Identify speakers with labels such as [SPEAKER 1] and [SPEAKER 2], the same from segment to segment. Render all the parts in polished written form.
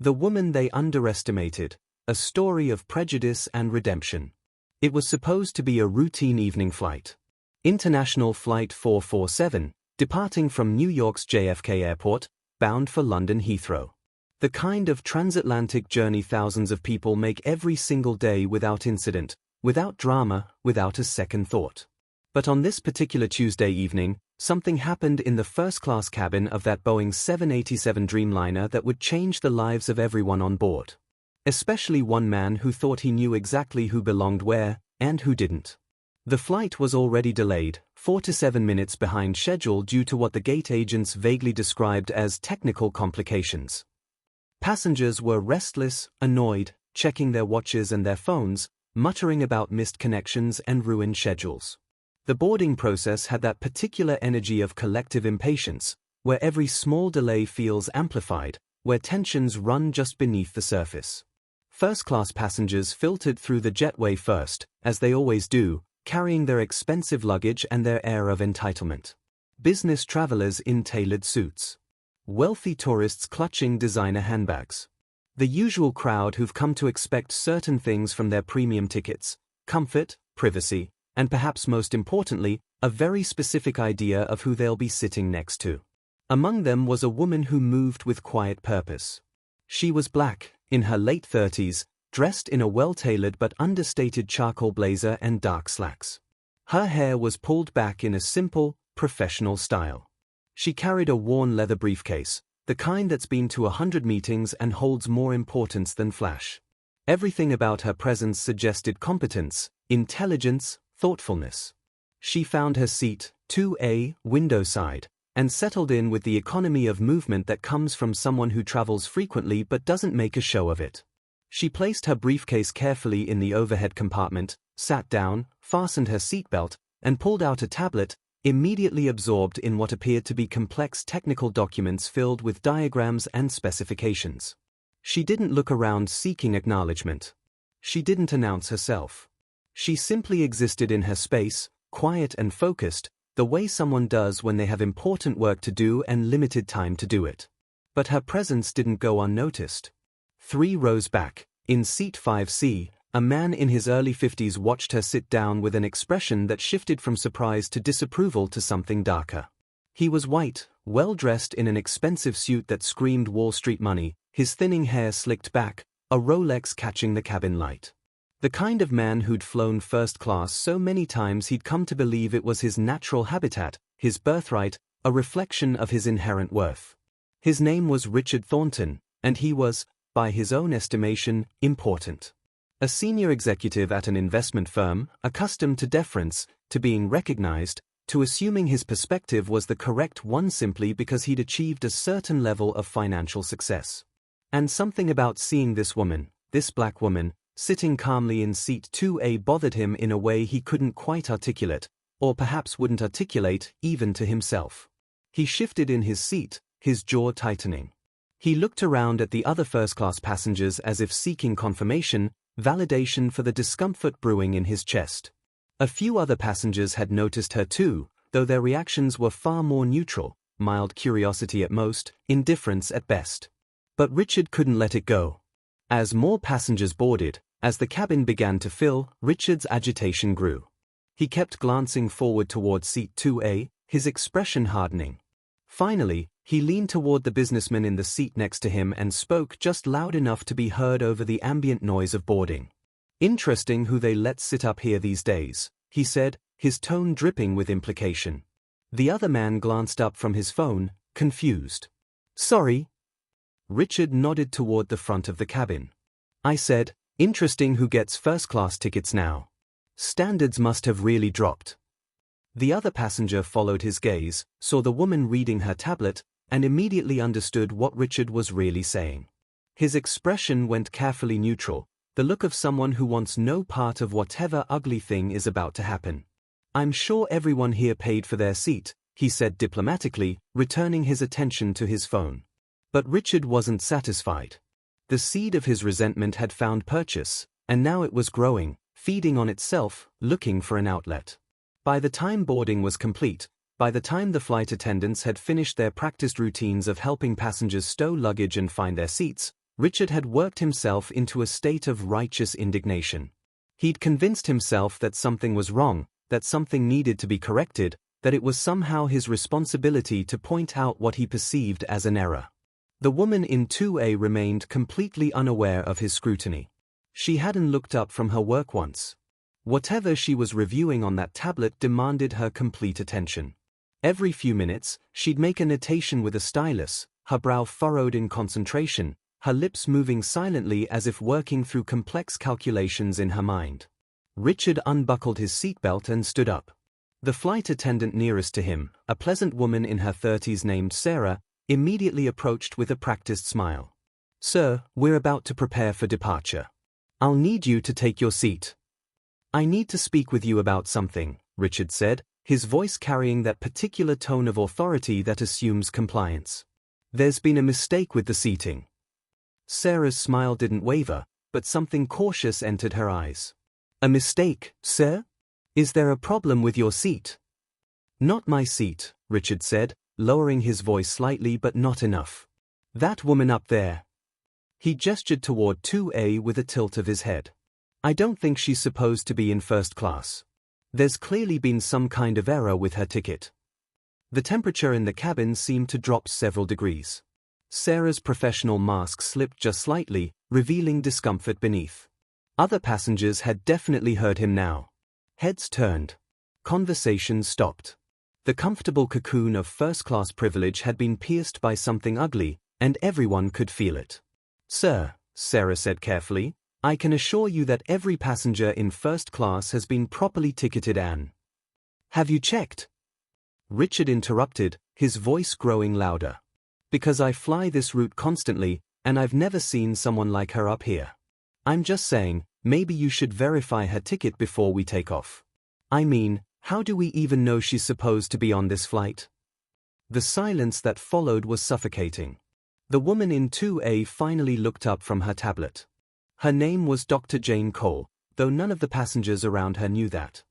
[SPEAKER 1] The woman they underestimated, a story of prejudice and redemption. It was supposed to be a routine evening flight. International Flight 447, departing from New York's JFK Airport, bound for London Heathrow. The kind of transatlantic journey thousands of people make every single day without incident, without drama, without a second thought. But on this particular Tuesday evening, something happened in the first-class cabin of that Boeing 787 Dreamliner that would change the lives of everyone on board. Especially one man who thought he knew exactly who belonged where, and who didn't. The flight was already delayed, 4 to 7 minutes behind schedule due to what the gate agents vaguely described as technical complications. Passengers were restless, annoyed, checking their watches and their phones, muttering about missed connections and ruined schedules. The boarding process had that particular energy of collective impatience, where every small delay feels amplified, where tensions run just beneath the surface. First-class passengers filtered through the jetway first, as they always do, carrying their expensive luggage and their air of entitlement. Business travelers in tailored suits. Wealthy tourists clutching designer handbags. The usual crowd who've come to expect certain things from their premium tickets: comfort, privacy, and perhaps most importantly, a very specific idea of who they'll be sitting next to. Among them was a woman who moved with quiet purpose. She was black, in her late 30s, dressed in a well-tailored but understated charcoal blazer and dark slacks. Her hair was pulled back in a simple, professional style. She carried a worn leather briefcase, the kind that's been to 100 meetings and holds more importance than flash. Everything about her presence suggested competence, intelligence, thoughtfulness. She found her seat, 2A, window side, and settled in with the economy of movement that comes from someone who travels frequently but doesn't make a show of it. She placed her briefcase carefully in the overhead compartment, sat down, fastened her seatbelt, and pulled out a tablet, immediately absorbed in what appeared to be complex technical documents filled with diagrams and specifications. She didn't look around seeking acknowledgement. She didn't announce herself. She simply existed in her space, quiet and focused, the way someone does when they have important work to do and limited time to do it. But her presence didn't go unnoticed. 3 rows back, in seat 5C, a man in his early 50s watched her sit down with an expression that shifted from surprise to disapproval to something darker. He was white, well-dressed in an expensive suit that screamed Wall Street money, his thinning hair slicked back, a Rolex catching the cabin light. The kind of man who'd flown first class so many times he'd come to believe it was his natural habitat, his birthright, a reflection of his inherent worth. His name was Richard Thornton, and he was, by his own estimation, important. A senior executive at an investment firm, accustomed to deference, to being recognized, to assuming his perspective was the correct one simply because he'd achieved a certain level of financial success. And something about seeing this woman, this black woman, sitting calmly in seat 2A bothered him in a way he couldn't quite articulate, or perhaps wouldn't articulate even to himself. He shifted in his seat, his jaw tightening. He looked around at the other first-class passengers as if seeking confirmation, validation for the discomfort brewing in his chest. A few other passengers had noticed her too, though their reactions were far more neutral, mild curiosity at most, indifference at best. But Richard couldn't let it go. As more passengers boarded, as the cabin began to fill, Richard's agitation grew. He kept glancing forward toward seat 2A, his expression hardening. Finally, he leaned toward the businessman in the seat next to him and spoke just loud enough to be heard over the ambient noise of boarding. "Interesting who they let sit up here these days," he said, his tone dripping with implication. The other man glanced up from his phone, confused. "Sorry." Richard nodded toward the front of the cabin. "I said, interesting who gets first-class tickets now. Standards must have really dropped." The other passenger followed his gaze, saw the woman reading her tablet, and immediately understood what Richard was really saying. His expression went carefully neutral, the look of someone who wants no part of whatever ugly thing is about to happen. "I'm sure everyone here paid for their seat," he said diplomatically, returning his attention to his phone. But Richard wasn't satisfied. The seed of his resentment had found purchase, and now it was growing, feeding on itself, looking for an outlet. By the time boarding was complete, by the time the flight attendants had finished their practiced routines of helping passengers stow luggage and find their seats, Richard had worked himself into a state of righteous indignation. He'd convinced himself that something was wrong, that something needed to be corrected, that it was somehow his responsibility to point out what he perceived as an error. The woman in 2A remained completely unaware of his scrutiny. She hadn't looked up from her work once. Whatever she was reviewing on that tablet demanded her complete attention. Every few minutes, she'd make a notation with a stylus, her brow furrowed in concentration, her lips moving silently as if working through complex calculations in her mind. Richard unbuckled his seatbelt and stood up. The flight attendant nearest to him, a pleasant woman in her 30s named Sarah, immediately approached with a practiced smile. "Sir, we're about to prepare for departure. I'll need you to take your seat." "I need to speak with you about something," Richard said, his voice carrying that particular tone of authority that assumes compliance. "There's been a mistake with the seating." Sarah's smile didn't waver, but something cautious entered her eyes. "A mistake, sir? Is there a problem with your seat?" "Not my seat," Richard said, lowering his voice slightly but not enough. "That woman up there." He gestured toward 2A with a tilt of his head. "I don't think she's supposed to be in first class. There's clearly been some kind of error with her ticket." The temperature in the cabin seemed to drop several degrees. Sarah's professional mask slipped just slightly, revealing discomfort beneath. Other passengers had definitely heard him now. Heads turned. Conversation stopped. The comfortable cocoon of first-class privilege had been pierced by something ugly, and everyone could feel it. "Sir," Sarah said carefully, "I can assure you that every passenger in first class has been properly ticketed and—" "Have you checked?" Richard interrupted, his voice growing louder. "Because I fly this route constantly, and I've never seen someone like her up here. I'm just saying, maybe you should verify her ticket before we take off. I mean, how do we even know she's supposed to be on this flight?" The silence that followed was suffocating. The woman in 2A finally looked up from her tablet. Her name was Dr. Jane Cole, though none of the passengers around her knew that.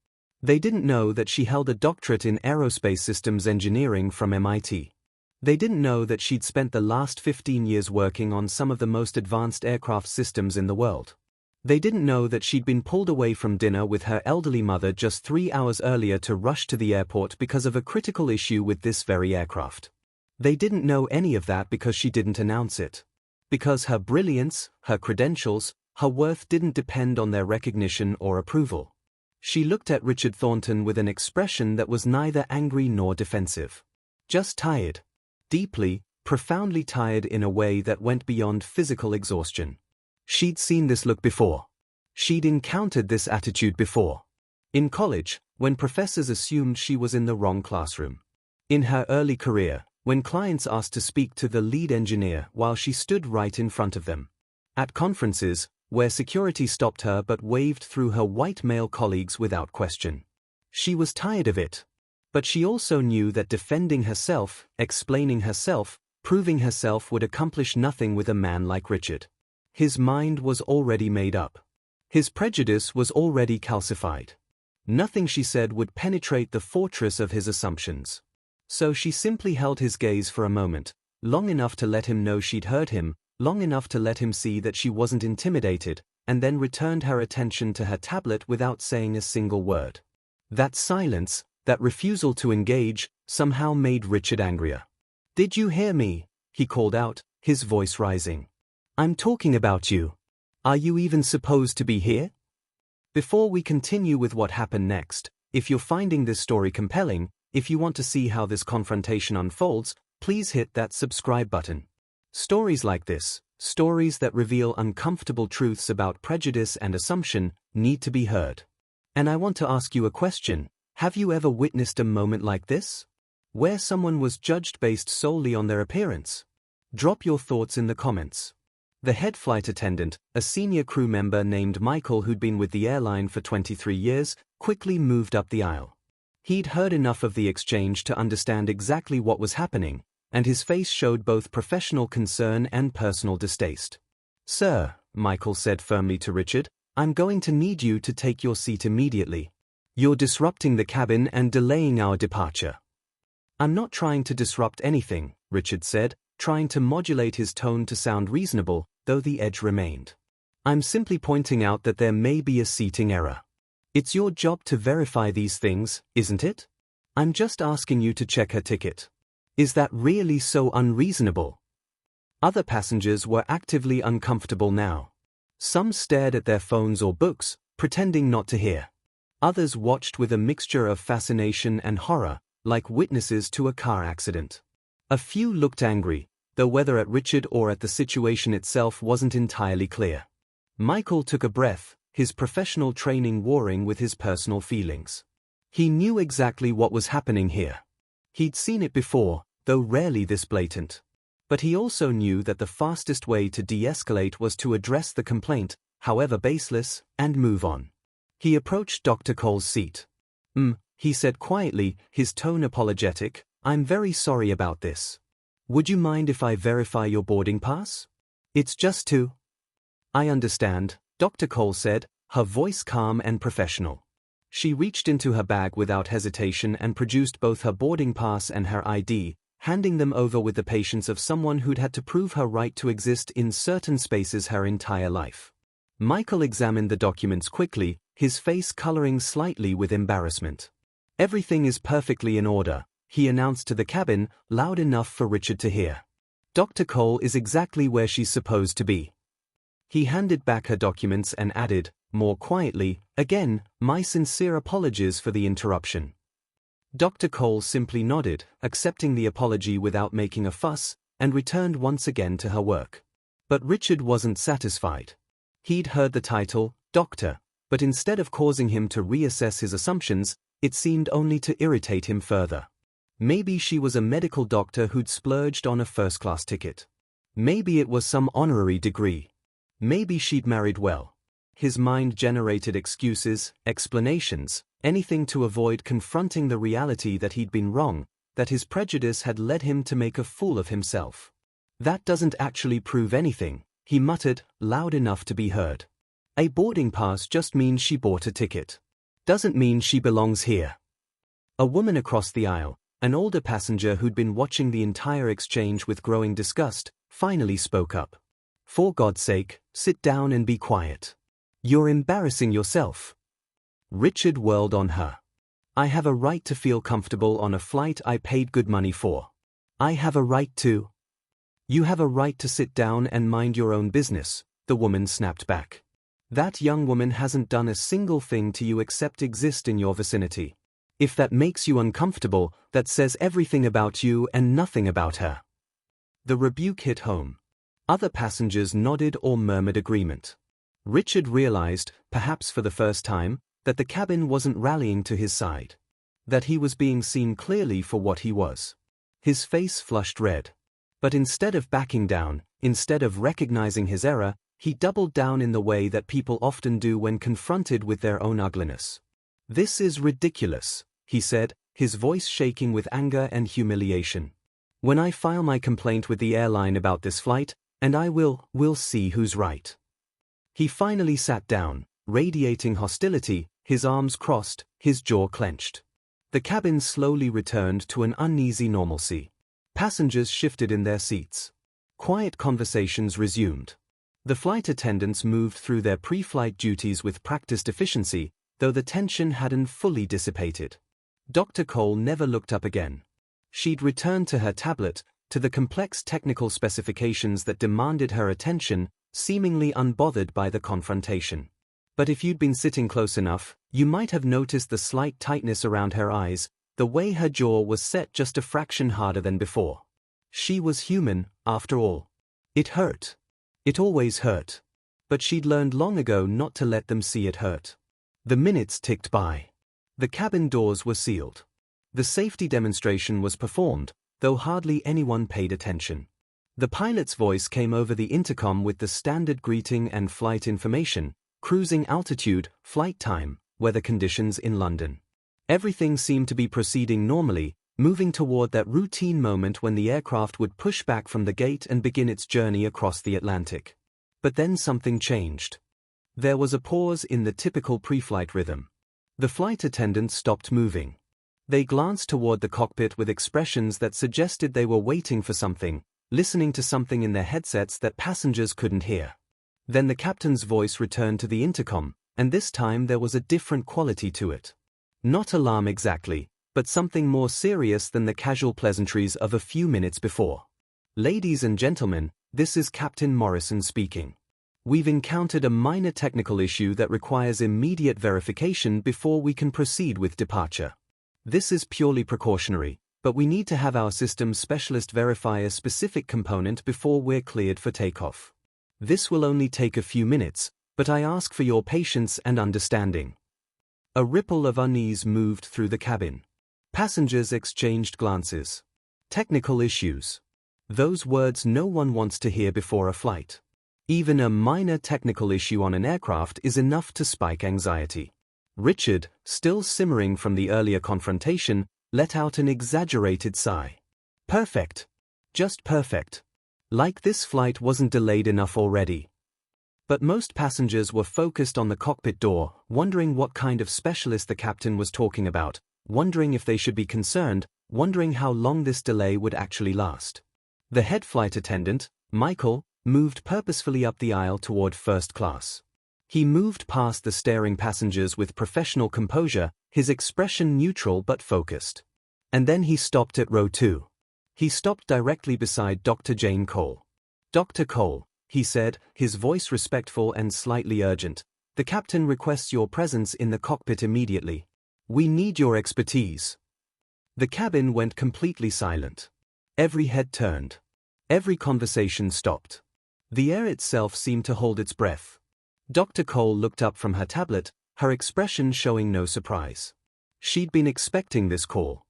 [SPEAKER 1] They didn't know that she held a doctorate in aerospace systems engineering from MIT. They didn't know that she'd spent the last 15 years working on some of the most advanced aircraft systems in the world. They didn't know that she'd been pulled away from dinner with her elderly mother just 3 hours earlier to rush to the airport because of a critical issue with this very aircraft. They didn't know any of that because she didn't announce it. Because her brilliance, her credentials, her worth didn't depend on their recognition or approval. She looked at Richard Thornton with an expression that was neither angry nor defensive. Just tired. Deeply, profoundly tired in a way that went beyond physical exhaustion. She'd seen this look before. She'd encountered this attitude before. In college, when professors assumed she was in the wrong classroom. In her early career, when clients asked to speak to the lead engineer while she stood right in front of them. At conferences, where security stopped her but waved through her white male colleagues without question. She was tired of it. But she also knew that defending herself, explaining herself, proving herself would accomplish nothing with a man like Richard. His mind was already made up. His prejudice was already calcified. Nothing she said would penetrate the fortress of his assumptions. So she simply held his gaze for a moment, long enough to let him know she'd heard him, long enough to let him see that she wasn't intimidated, and then returned her attention to her tablet without saying a single word. That silence, that refusal to engage, somehow made Richard angrier. "Did you hear me?" he called out, his voice rising. "I'm talking about you. Are you even supposed to be here?" Before we continue with what happened next, if you're finding this story compelling, if you want to see how this confrontation unfolds, please hit that subscribe button. Stories like this, stories that reveal uncomfortable truths about prejudice and assumption, need to be heard. And I want to ask you a question. Have you ever witnessed a moment like this? Where someone was judged based solely on their appearance? Drop your thoughts in the comments. The head flight attendant, a senior crew member named Michael who'd been with the airline for 23 years, quickly moved up the aisle. He'd heard enough of the exchange to understand exactly what was happening, and his face showed both professional concern and personal distaste. "Sir," Michael said firmly to Richard, "I'm going to need you to take your seat immediately. You're disrupting the cabin and delaying our departure." "I'm not trying to disrupt anything," Richard said, trying to modulate his tone to sound reasonable, though the edge remained. "I'm simply pointing out that there may be a seating error. It's your job to verify these things, isn't it? I'm just asking you to check her ticket. Is that really so unreasonable?" Other passengers were actively uncomfortable now. Some stared at their phones or books, pretending not to hear. Others watched with a mixture of fascination and horror, like witnesses to a car accident. A few looked angry, though whether at Richard or at the situation itself wasn't entirely clear. Michael took a breath, his professional training warring with his personal feelings. He knew exactly what was happening here. He'd seen it before, though rarely this blatant. But he also knew that the fastest way to de-escalate was to address the complaint, however baseless, and move on. He approached Dr. Cole's seat. He said quietly, his tone apologetic, "I'm very sorry about this. Would you mind if I verify your boarding pass? It's just to—" "I understand," Dr. Cole said, her voice calm and professional. She reached into her bag without hesitation and produced both her boarding pass and her ID, handing them over with the patience of someone who'd had to prove her right to exist in certain spaces her entire life. Michael examined the documents quickly, his face coloring slightly with embarrassment. "Everything is perfectly in order," he announced to the cabin, loud enough for Richard to hear. "Dr. Cole is exactly where she's supposed to be." He handed back her documents and added, more quietly, "Again, my sincere apologies for the interruption." Dr. Cole simply nodded, accepting the apology without making a fuss, and returned once again to her work. But Richard wasn't satisfied. He'd heard the title, Doctor, but instead of causing him to reassess his assumptions, it seemed only to irritate him further. Maybe she was a medical doctor who'd splurged on a first-class ticket. Maybe it was some honorary degree. Maybe she'd married well. His mind generated excuses, explanations, anything to avoid confronting the reality that he'd been wrong, that his prejudice had led him to make a fool of himself. "That doesn't actually prove anything," he muttered, loud enough to be heard. "A boarding pass just means she bought a ticket. Doesn't mean she belongs here." A woman across the aisle, an older passenger who'd been watching the entire exchange with growing disgust, finally spoke up. "For God's sake, sit down and be quiet. You're embarrassing yourself." Richard whirled on her. "I have a right to feel comfortable on a flight I paid good money for. I have a right to—" "You have a right to sit down and mind your own business," the woman snapped back. "That young woman hasn't done a single thing to you except exist in your vicinity. If that makes you uncomfortable, that says everything about you and nothing about her." The rebuke hit home. Other passengers nodded or murmured agreement. Richard realized, perhaps for the first time, that the cabin wasn't rallying to his side. That he was being seen clearly for what he was. His face flushed red. But instead of backing down, instead of recognizing his error, he doubled down in the way that people often do when confronted with their own ugliness. "This is ridiculous," he said, his voice shaking with anger and humiliation. "When I file my complaint with the airline about this flight, and we'll see who's right." He finally sat down, radiating hostility, his arms crossed, his jaw clenched. The cabin slowly returned to an uneasy normalcy. Passengers shifted in their seats. Quiet conversations resumed. The flight attendants moved through their pre-flight duties with practiced efficiency, though the tension hadn't fully dissipated. Dr. Cole never looked up again. She'd returned to her tablet, to the complex technical specifications that demanded her attention, seemingly unbothered by the confrontation. But if you'd been sitting close enough, you might have noticed the slight tightness around her eyes, the way her jaw was set just a fraction harder than before. She was human, after all. It hurt. It always hurt. But she'd learned long ago not to let them see it hurt. The minutes ticked by. The cabin doors were sealed. The safety demonstration was performed, though hardly anyone paid attention. The pilot's voice came over the intercom with the standard greeting and flight information, cruising altitude, flight time, weather conditions in London. Everything seemed to be proceeding normally, moving toward that routine moment when the aircraft would push back from the gate and begin its journey across the Atlantic. But then something changed. There was a pause in the typical pre-flight rhythm. The flight attendants stopped moving. They glanced toward the cockpit with expressions that suggested they were waiting for something, listening to something in their headsets that passengers couldn't hear. Then the captain's voice returned to the intercom, and this time there was a different quality to it. Not alarm exactly, but something more serious than the casual pleasantries of a few minutes before. Ladies and gentlemen, this is Captain Morrison speaking. We've encountered a minor technical issue that requires immediate verification before we can proceed with departure. This is purely precautionary, but we need to have our systems specialist verify a specific component before we're cleared for takeoff. This will only take a few minutes, but I ask for your patience and understanding. A ripple of unease moved through the cabin. Passengers exchanged glances. Technical issues. Those words no one wants to hear before a flight. Even a minor technical issue on an aircraft is enough to spike anxiety. Richard, still simmering from the earlier confrontation, let out an exaggerated sigh. Perfect. Just perfect. Like this flight wasn't delayed enough already. But most passengers were focused on the cockpit door, wondering what kind of specialist the captain was talking about, wondering if they should be concerned, wondering how long this delay would actually last. The head flight attendant, Michael, moved purposefully up the aisle toward first class. He moved past the staring passengers with professional composure, his expression neutral but focused. And then he stopped at row 2. He stopped directly beside Dr. Jane Cole. "Dr. Cole," he said, his voice respectful and slightly urgent, "the captain requests your presence in the cockpit immediately. We need your expertise." The cabin went completely silent. Every head turned. Every conversation stopped. The air itself seemed to hold its breath. Dr. Cole looked up from her tablet, her expression showing no surprise. She'd been expecting this call.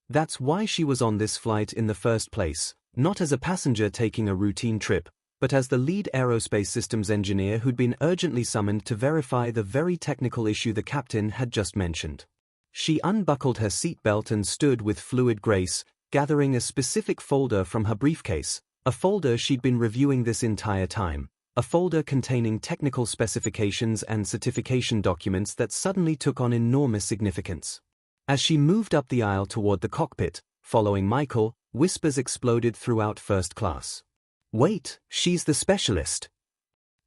[SPEAKER 1] That's why she was on this flight in the first place, not as a passenger taking a routine trip, but as the lead aerospace systems engineer who'd been urgently summoned to verify the very technical issue the captain had just mentioned. She unbuckled her seatbelt and stood with fluid grace, gathering a specific folder from her briefcase, a folder she'd been reviewing this entire time, a folder containing technical specifications and certification documents that suddenly took on enormous significance. As she moved up the aisle toward the cockpit, following Michael, whispers exploded throughout first class. "Wait, she's the specialist.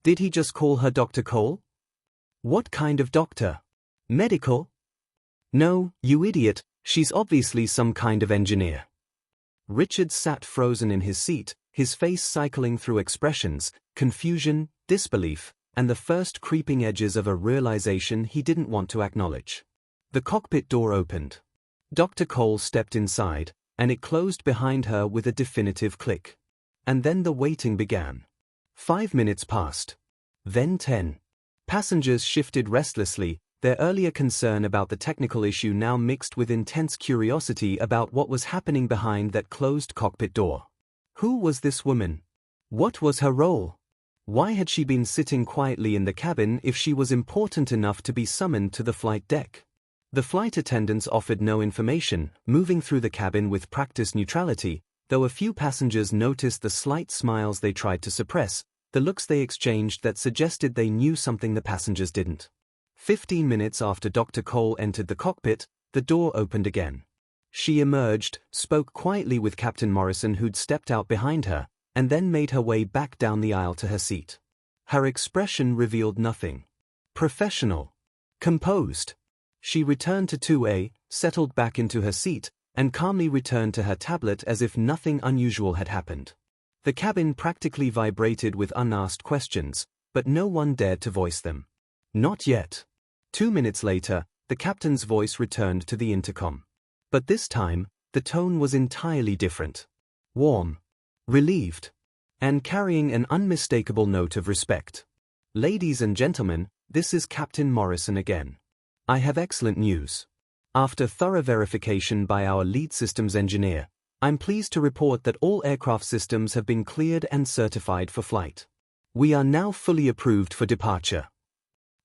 [SPEAKER 1] Did he just call her Dr. Cole? What kind of doctor? Medical? No, you idiot, she's obviously some kind of engineer." Richard sat frozen in his seat, his face cycling through expressions, confusion, disbelief, and the first creeping edges of a realization he didn't want to acknowledge. The cockpit door opened. Dr. Cole stepped inside, and it closed behind her with a definitive click. And then the waiting began. 5 minutes passed. Then 10. Passengers shifted restlessly, their earlier concern about the technical issue now mixed with intense curiosity about what was happening behind that closed cockpit door. Who was this woman? What was her role? Why had she been sitting quietly in the cabin if she was important enough to be summoned to the flight deck? The flight attendants offered no information, moving through the cabin with practiced neutrality, though a few passengers noticed the slight smiles they tried to suppress, the looks they exchanged that suggested they knew something the passengers didn't. 15 minutes after Dr. Cole entered the cockpit, the door opened again. She emerged, spoke quietly with Captain Morrison who'd stepped out behind her, and then made her way back down the aisle to her seat. Her expression revealed nothing. Professional. Composed. She returned to 2A, settled back into her seat, and calmly returned to her tablet as if nothing unusual had happened. The cabin practically vibrated with unasked questions, but no one dared to voice them. Not yet. 2 minutes later, the captain's voice returned to the intercom. But this time, the tone was entirely different. Warm. Relieved. And carrying an unmistakable note of respect. "Ladies and gentlemen, this is Captain Morrison again. I have excellent news. After thorough verification by our lead systems engineer, I'm pleased to report that all aircraft systems have been cleared and certified for flight. We are now fully approved for departure."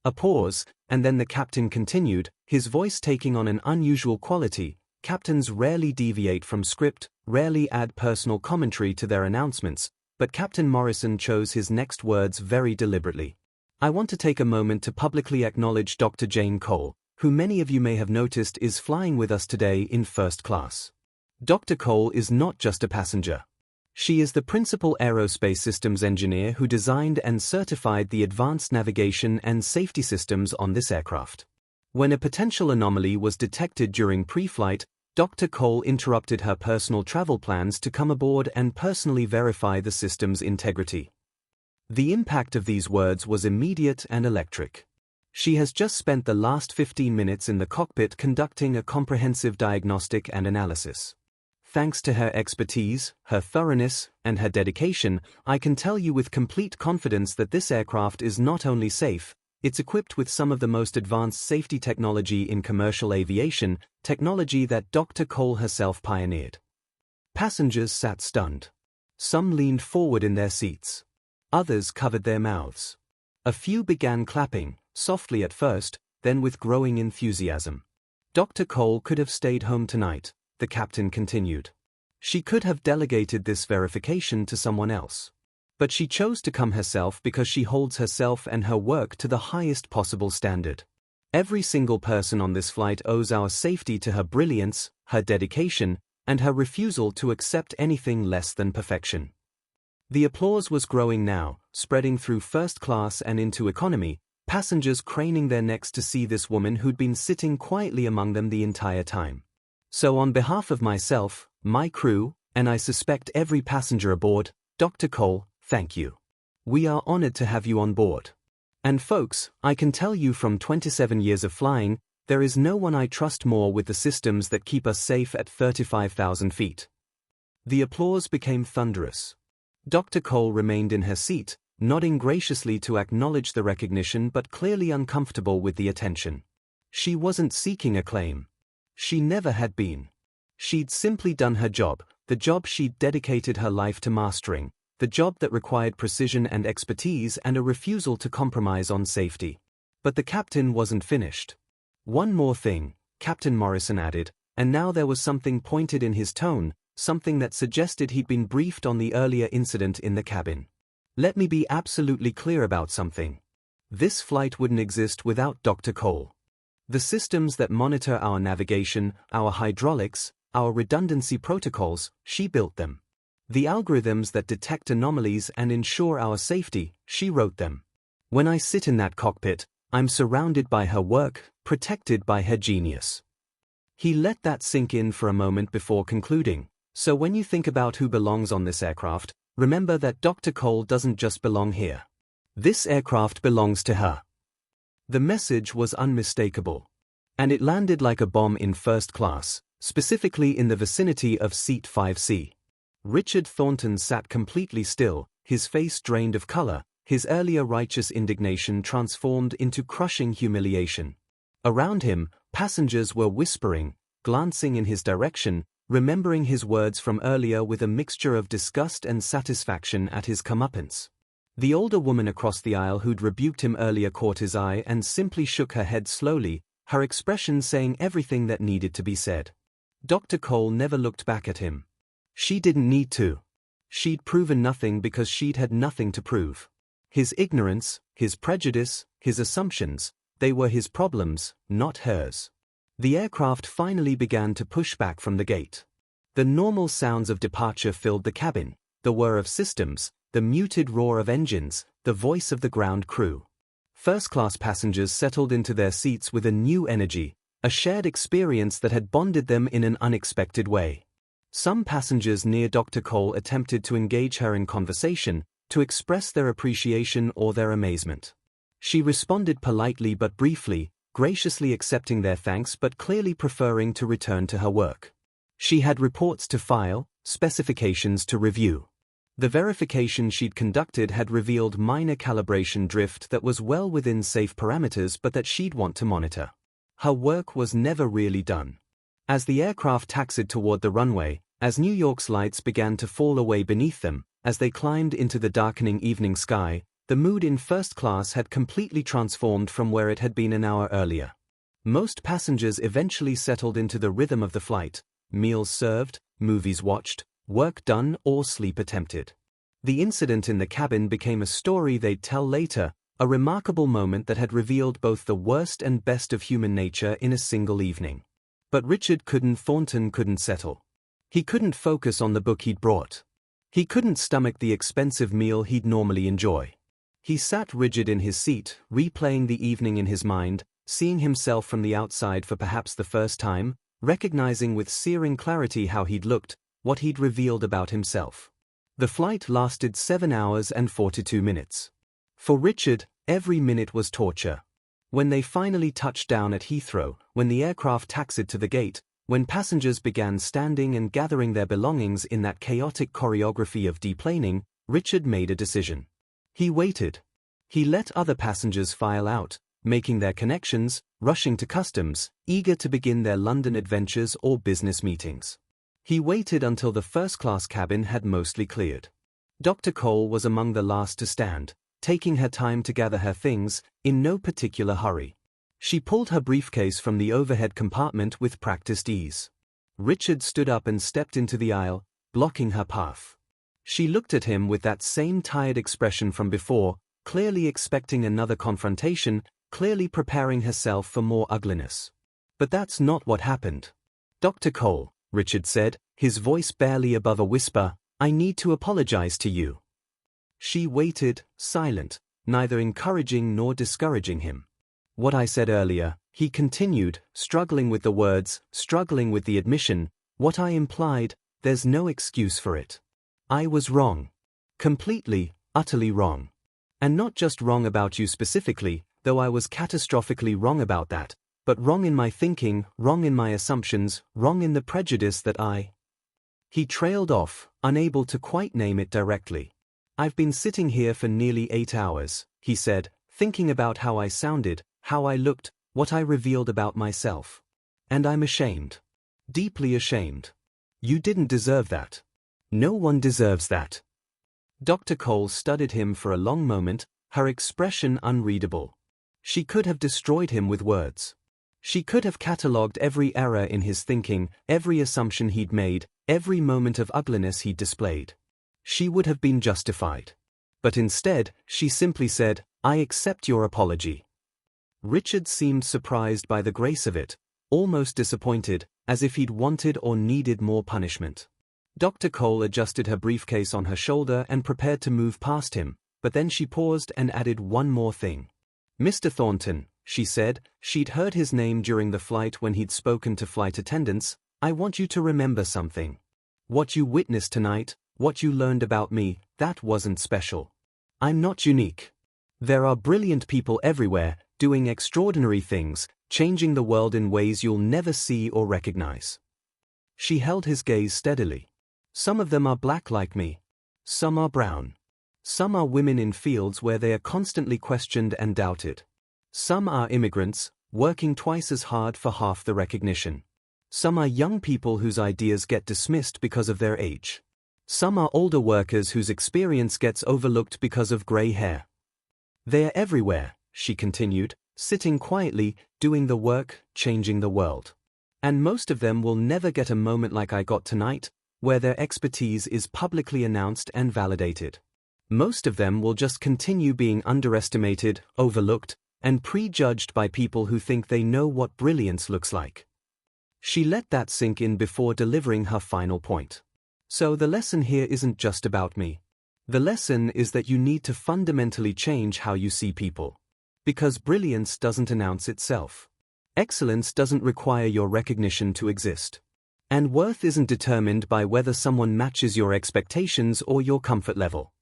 [SPEAKER 1] A pause, and then the captain continued, his voice taking on an unusual quality. Captains rarely deviate from script, rarely add personal commentary to their announcements, but Captain Morrison chose his next words very deliberately. "I want to take a moment to publicly acknowledge Dr. Jane Cole, who many of you may have noticed is flying with us today in first class. Dr. Cole is not just a passenger. She is the principal aerospace systems engineer who designed and certified the advanced navigation and safety systems on this aircraft. When a potential anomaly was detected during pre-flight, Dr. Cole interrupted her personal travel plans to come aboard and personally verify the system's integrity. The impact of these words was immediate and electric. She has just spent the last 15 minutes in the cockpit conducting a comprehensive diagnostic and analysis. Thanks to her expertise, her thoroughness, and her dedication, I can tell you with complete confidence that this aircraft is not only safe, it's equipped with some of the most advanced safety technology in commercial aviation, technology that Dr. Cole herself pioneered. Passengers sat stunned. Some leaned forward in their seats. Others covered their mouths. A few began clapping, softly at first, then with growing enthusiasm. Dr. Cole could have stayed home tonight, the captain continued. She could have delegated this verification to someone else. But she chose to come herself because she holds herself and her work to the highest possible standard. Every single person on this flight owes our safety to her brilliance, her dedication, and her refusal to accept anything less than perfection. The applause was growing now, spreading through first class and into economy, passengers craning their necks to see this woman who'd been sitting quietly among them the entire time. So on behalf of myself, my crew, and I suspect every passenger aboard, Dr. Cole, thank you. We are honored to have you on board. And folks, I can tell you from 27 years of flying, there is no one I trust more with the systems that keep us safe at 35,000 feet. The applause became thunderous. Dr. Cole remained in her seat, nodding graciously to acknowledge the recognition but clearly uncomfortable with the attention. She wasn't seeking acclaim. She never had been. She'd simply done her job, the job she'd dedicated her life to mastering, the job that required precision and expertise and a refusal to compromise on safety. But the captain wasn't finished. One more thing, Captain Morrison added, and now there was something pointed in his tone, something that suggested he'd been briefed on the earlier incident in the cabin. Let me be absolutely clear about something. This flight wouldn't exist without Dr. Cole. The systems that monitor our navigation, our hydraulics, our redundancy protocols, she built them. The algorithms that detect anomalies and ensure our safety, she wrote them. When I sit in that cockpit, I'm surrounded by her work, protected by her genius. He let that sink in for a moment before concluding. So when you think about who belongs on this aircraft, remember that Dr. Cole doesn't just belong here. This aircraft belongs to her. The message was unmistakable. And it landed like a bomb in first class, specifically in the vicinity of seat 5C. Richard Thornton sat completely still, his face drained of color, his earlier righteous indignation transformed into crushing humiliation. Around him, passengers were whispering, glancing in his direction, remembering his words from earlier with a mixture of disgust and satisfaction at his comeuppance. The older woman across the aisle who'd rebuked him earlier caught his eye and simply shook her head slowly, her expression saying everything that needed to be said. Dr. Cole never looked back at him. She didn't need to. She'd proven nothing because she'd had nothing to prove. His ignorance, his prejudice, his assumptions, they were his problems, not hers. The aircraft finally began to push back from the gate. The normal sounds of departure filled the cabin, the whir of systems, the muted roar of engines, the voice of the ground crew. First-class passengers settled into their seats with a new energy, a shared experience that had bonded them in an unexpected way. Some passengers near Dr. Cole attempted to engage her in conversation, to express their appreciation or their amazement. She responded politely but briefly, graciously accepting their thanks but clearly preferring to return to her work. She had reports to file, specifications to review. The verification she'd conducted had revealed minor calibration drift that was well within safe parameters but that she'd want to monitor. Her work was never really done. As the aircraft taxied toward the runway, as New York's lights began to fall away beneath them, as they climbed into the darkening evening sky, the mood in first class had completely transformed from where it had been an hour earlier. Most passengers eventually settled into the rhythm of the flight, meals served, movies watched, work done or sleep attempted. The incident in the cabin became a story they'd tell later, a remarkable moment that had revealed both the worst and best of human nature in a single evening. But Thornton couldn't settle. He couldn't focus on the book he'd brought. He couldn't stomach the expensive meal he'd normally enjoy. He sat rigid in his seat, replaying the evening in his mind, seeing himself from the outside for perhaps the first time, recognizing with searing clarity how he'd looked, what he'd revealed about himself. The flight lasted 7 hours and 42 minutes. For Richard, every minute was torture. When they finally touched down at Heathrow, when the aircraft taxied to the gate, when passengers began standing and gathering their belongings in that chaotic choreography of deplaning, Richard made a decision. He waited. He let other passengers file out, making their connections, rushing to customs, eager to begin their London adventures or business meetings. He waited until the first-class cabin had mostly cleared. Dr. Cole was among the last to stand, taking her time to gather her things, in no particular hurry. She pulled her briefcase from the overhead compartment with practiced ease. Richard stood up and stepped into the aisle, blocking her path. She looked at him with that same tired expression from before, clearly expecting another confrontation, clearly preparing herself for more ugliness. But that's not what happened. "Dr. Cole," Richard said, his voice barely above a whisper, "I need to apologize to you." She waited, silent, neither encouraging nor discouraging him. "What I said earlier," he continued, struggling with the words, struggling with the admission, "what I implied, there's no excuse for it. I was wrong. Completely, utterly wrong. And not just wrong about you specifically, though I was catastrophically wrong about that, but wrong in my thinking, wrong in my assumptions, wrong in the prejudice that I—" He trailed off, unable to quite name it directly. "I've been sitting here for nearly 8 hours, he said, thinking about how I sounded, how I looked, what I revealed about myself. And I'm ashamed. Deeply ashamed. You didn't deserve that. No one deserves that." Dr. Cole studied him for a long moment, her expression unreadable. She could have destroyed him with words. She could have catalogued every error in his thinking, every assumption he'd made, every moment of ugliness he'd displayed. She would have been justified. But instead, she simply said, "I accept your apology." Richard seemed surprised by the grace of it, almost disappointed, as if he'd wanted or needed more punishment. Dr. Cole adjusted her briefcase on her shoulder and prepared to move past him, but then she paused and added one more thing. "Mr. Thornton," she said, she'd heard his name during the flight when he'd spoken to flight attendants, "I want you to remember something. What you witnessed tonight, what you learned about me, that wasn't special. I'm not unique. There are brilliant people everywhere, doing extraordinary things, changing the world in ways you'll never see or recognize." She held his gaze steadily. "Some of them are black like me. Some are brown. Some are women in fields where they are constantly questioned and doubted. Some are immigrants, working twice as hard for half the recognition. Some are young people whose ideas get dismissed because of their age. Some are older workers whose experience gets overlooked because of gray hair. They are everywhere," she continued, sitting quietly, doing the work, changing the world. "And most of them will never get a moment like I got tonight, where their expertise is publicly announced and validated. Most of them will just continue being underestimated, overlooked, and prejudged by people who think they know what brilliance looks like." She let that sink in before delivering her final point. "So the lesson here isn't just about me. The lesson is that you need to fundamentally change how you see people. Because brilliance doesn't announce itself. Excellence doesn't require your recognition to exist. And worth isn't determined by whether someone matches your expectations or your comfort level."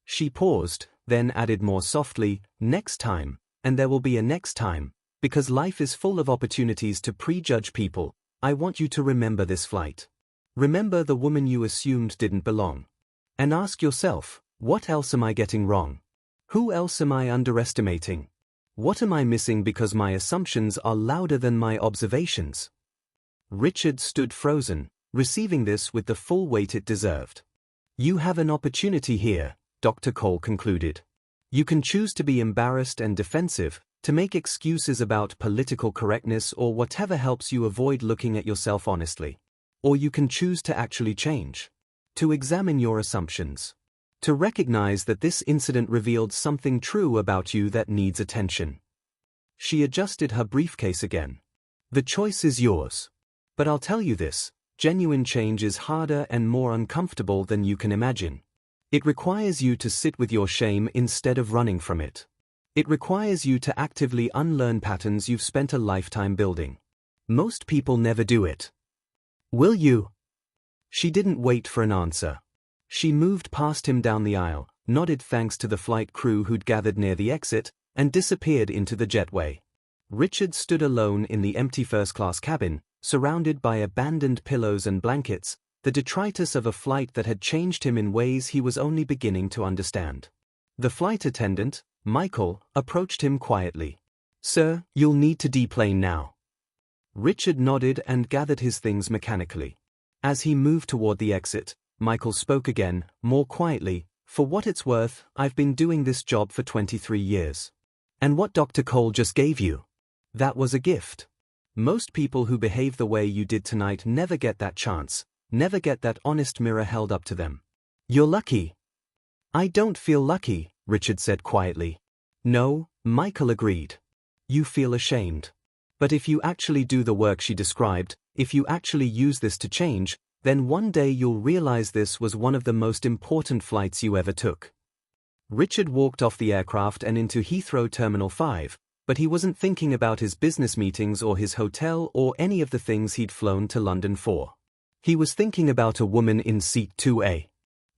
[SPEAKER 1] She paused, then added more softly, "Next time, and there will be a next time, because life is full of opportunities to prejudge people, I want you to remember this flight. Remember the woman you assumed didn't belong. And ask yourself, what else am I getting wrong? Who else am I underestimating? What am I missing because my assumptions are louder than my observations?" Richard stood frozen, receiving this with the full weight it deserved. "You have an opportunity here," Dr. Cole concluded. "You can choose to be embarrassed and defensive, to make excuses about political correctness or whatever helps you avoid looking at yourself honestly. Or you can choose to actually change. To examine your assumptions. To recognize that this incident revealed something true about you that needs attention." She adjusted her briefcase again. "The choice is yours. But I'll tell you this, genuine change is harder and more uncomfortable than you can imagine. It requires you to sit with your shame instead of running from it. It requires you to actively unlearn patterns you've spent a lifetime building. Most people never do it. Will you? She didn't wait for an answer. She moved past him down the aisle, nodded thanks to the flight crew who'd gathered near the exit, and disappeared into the jetway. Richard stood alone in the empty first-class cabin, surrounded by abandoned pillows and blankets, the detritus of a flight that had changed him in ways he was only beginning to understand. The flight attendant, Michael, approached him quietly. "Sir, you'll need to deplane now." Richard nodded and gathered his things mechanically. As he moved toward the exit, Michael spoke again, more quietly. "For what it's worth, I've been doing this job for 23 years. And what Dr. Cole just gave you? That was a gift. Most people who behave the way you did tonight never get that chance, never get that honest mirror held up to them. You're lucky." "I don't feel lucky," Richard said quietly. "No," Michael agreed. "You feel ashamed. But if you actually do the work she described, if you actually use this to change, then one day you'll realize this was one of the most important flights you ever took." Richard walked off the aircraft and into Heathrow Terminal 5, but he wasn't thinking about his business meetings or his hotel or any of the things he'd flown to London for. He was thinking about a woman in seat 2A.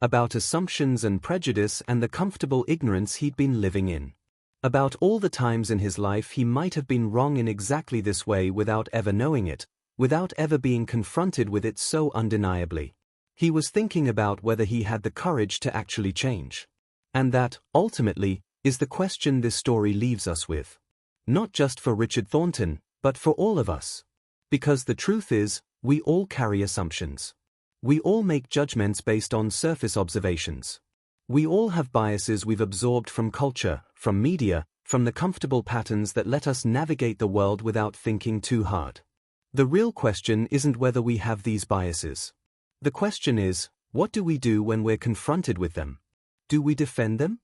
[SPEAKER 1] About assumptions and prejudice and the comfortable ignorance he'd been living in. About all the times in his life he might have been wrong in exactly this way without ever knowing it, without ever being confronted with it so undeniably. He was thinking about whether he had the courage to actually change. And that, ultimately, is the question this story leaves us with. Not just for Richard Thornton, but for all of us. Because the truth is, we all carry assumptions. We all make judgments based on surface observations. We all have biases we've absorbed from culture, from media, from the comfortable patterns that let us navigate the world without thinking too hard. The real question isn't whether we have these biases. The question is, what do we do when we're confronted with them? Do we defend them?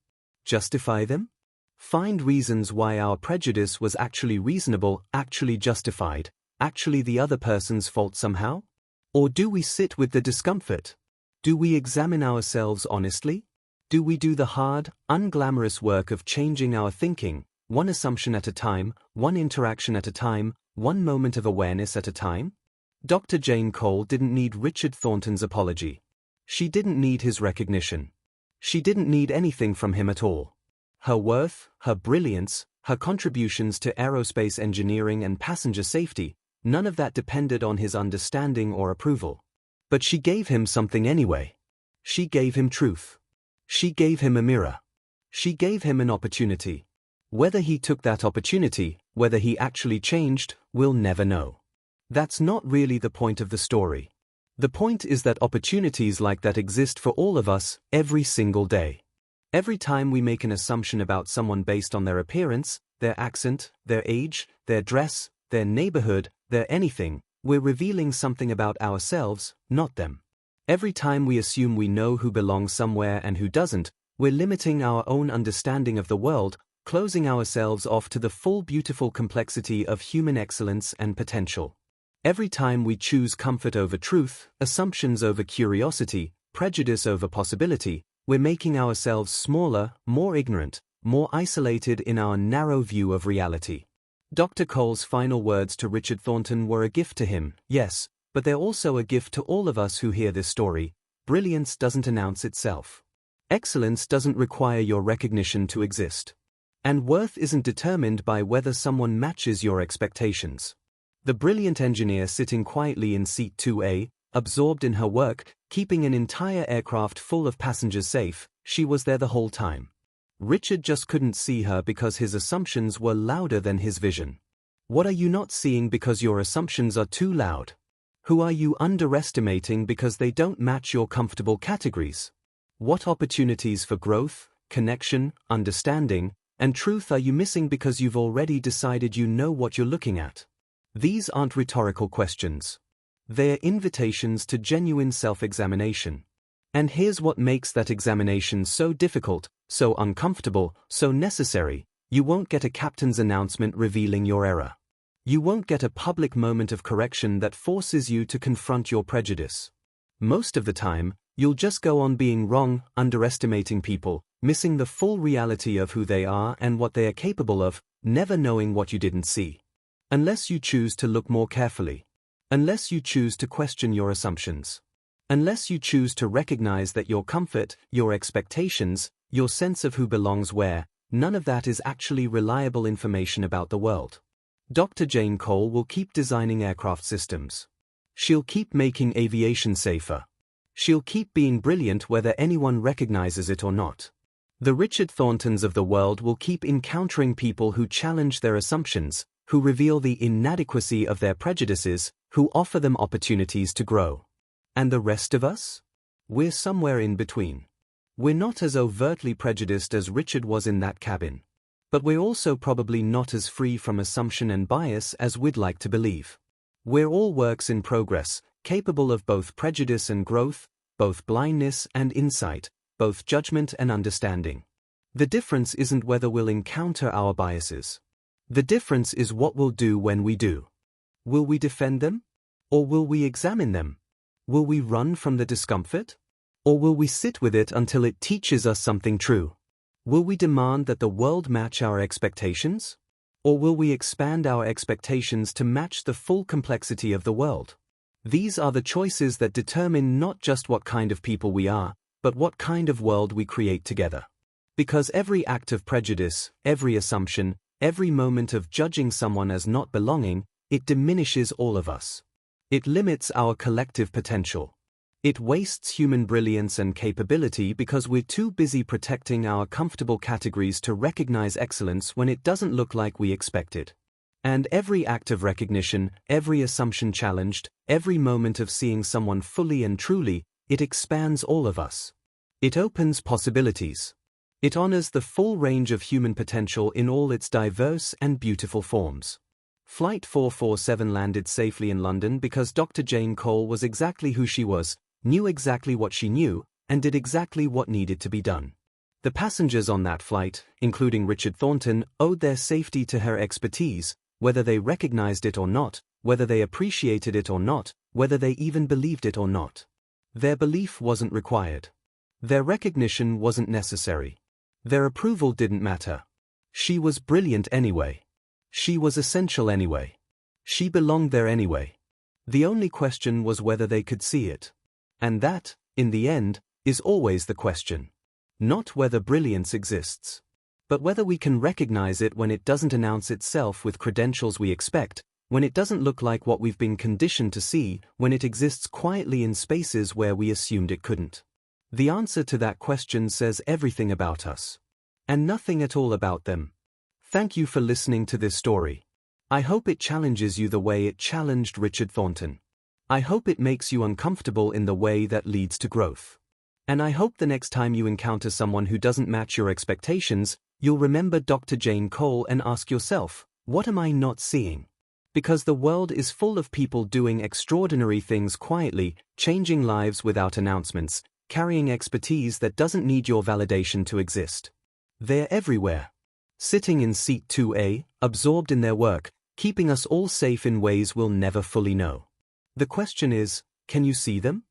[SPEAKER 1] Justify them? Find reasons why our prejudice was actually reasonable, actually justified, actually the other person's fault somehow? Or do we sit with the discomfort? Do we examine ourselves honestly? Do we do the hard, unglamorous work of changing our thinking, one assumption at a time, one interaction at a time, one moment of awareness at a time? Dr. Jane Cole didn't need Richard Thornton's apology. She didn't need his recognition. She didn't need anything from him at all. Her worth, her brilliance, her contributions to aerospace engineering and passenger safety, none of that depended on his understanding or approval. But she gave him something anyway. She gave him truth. She gave him a mirror. She gave him an opportunity. Whether he took that opportunity, whether he actually changed, we'll never know. That's not really the point of the story. The point is that opportunities like that exist for all of us, every single day. Every time we make an assumption about someone based on their appearance, their accent, their age, their dress, their neighborhood, their anything, we're revealing something about ourselves, not them. Every time we assume we know who belongs somewhere and who doesn't, we're limiting our own understanding of the world, closing ourselves off to the full beautiful complexity of human excellence and potential. Every time we choose comfort over truth, assumptions over curiosity, prejudice over possibility, we're making ourselves smaller, more ignorant, more isolated in our narrow view of reality. Dr. Cole's final words to Richard Thornton were a gift to him, yes, but they're also a gift to all of us who hear this story. Brilliance doesn't announce itself. Excellence doesn't require your recognition to exist. And worth isn't determined by whether someone matches your expectations. The brilliant engineer sitting quietly in seat 2A, absorbed in her work, keeping an entire aircraft full of passengers safe, she was there the whole time. Richard just couldn't see her because his assumptions were louder than his vision. What are you not seeing because your assumptions are too loud? Who are you underestimating because they don't match your comfortable categories? What opportunities for growth, connection, understanding, and truth are you missing because you've already decided you know what you're looking at? These aren't rhetorical questions. They're invitations to genuine self-examination. And here's what makes that examination so difficult, so uncomfortable, so necessary: you won't get a captain's announcement revealing your error. You won't get a public moment of correction that forces you to confront your prejudice. Most of the time, you'll just go on being wrong, underestimating people, missing the full reality of who they are and what they are capable of, never knowing what you didn't see. Unless you choose to look more carefully. Unless you choose to question your assumptions. Unless you choose to recognize that your comfort, your expectations, your sense of who belongs where, none of that is actually reliable information about the world. Dr. Jane Cole will keep designing aircraft systems. She'll keep making aviation safer. She'll keep being brilliant whether anyone recognizes it or not. The Richard Thorntons of the world will keep encountering people who challenge their assumptions, who reveal the inadequacy of their prejudices, who offer them opportunities to grow. And the rest of us? We're somewhere in between. We're not as overtly prejudiced as Richard was in that cabin. But we're also probably not as free from assumption and bias as we'd like to believe. We're all works in progress, capable of both prejudice and growth, both blindness and insight, both judgment and understanding. The difference isn't whether we'll encounter our biases. The difference is what we'll do when we do. Will we defend them? Or will we examine them? Will we run from the discomfort? Or will we sit with it until it teaches us something true? Will we demand that the world match our expectations? Or will we expand our expectations to match the full complexity of the world? These are the choices that determine not just what kind of people we are, but what kind of world we create together. Because every act of prejudice, every assumption, every moment of judging someone as not belonging, it diminishes all of us. It limits our collective potential. It wastes human brilliance and capability because we're too busy protecting our comfortable categories to recognize excellence when it doesn't look like we expected. And every act of recognition, every assumption challenged, every moment of seeing someone fully and truly, it expands all of us. It opens possibilities. It honors the full range of human potential in all its diverse and beautiful forms. Flight 447 landed safely in London because Dr. Jane Cole was exactly who she was, knew exactly what she knew, and did exactly what needed to be done. The passengers on that flight, including Richard Thornton, owed their safety to her expertise, whether they recognized it or not, whether they appreciated it or not, whether they even believed it or not. Their belief wasn't required. Their recognition wasn't necessary. Their approval didn't matter. She was brilliant anyway. She was essential anyway. She belonged there anyway. The only question was whether they could see it. And that, in the end, is always the question. Not whether brilliance exists, but whether we can recognize it when it doesn't announce itself with credentials we expect, when it doesn't look like what we've been conditioned to see, when it exists quietly in spaces where we assumed it couldn't. The answer to that question says everything about us. And nothing at all about them. Thank you for listening to this story. I hope it challenges you the way it challenged Richard Thornton. I hope it makes you uncomfortable in the way that leads to growth. And I hope the next time you encounter someone who doesn't match your expectations, you'll remember Dr. Jane Cole and ask yourself, what am I not seeing? Because the world is full of people doing extraordinary things quietly, changing lives without announcements, carrying expertise that doesn't need your validation to exist. They're everywhere. Sitting in seat 2A, absorbed in their work, keeping us all safe in ways we'll never fully know. The question is, can you see them?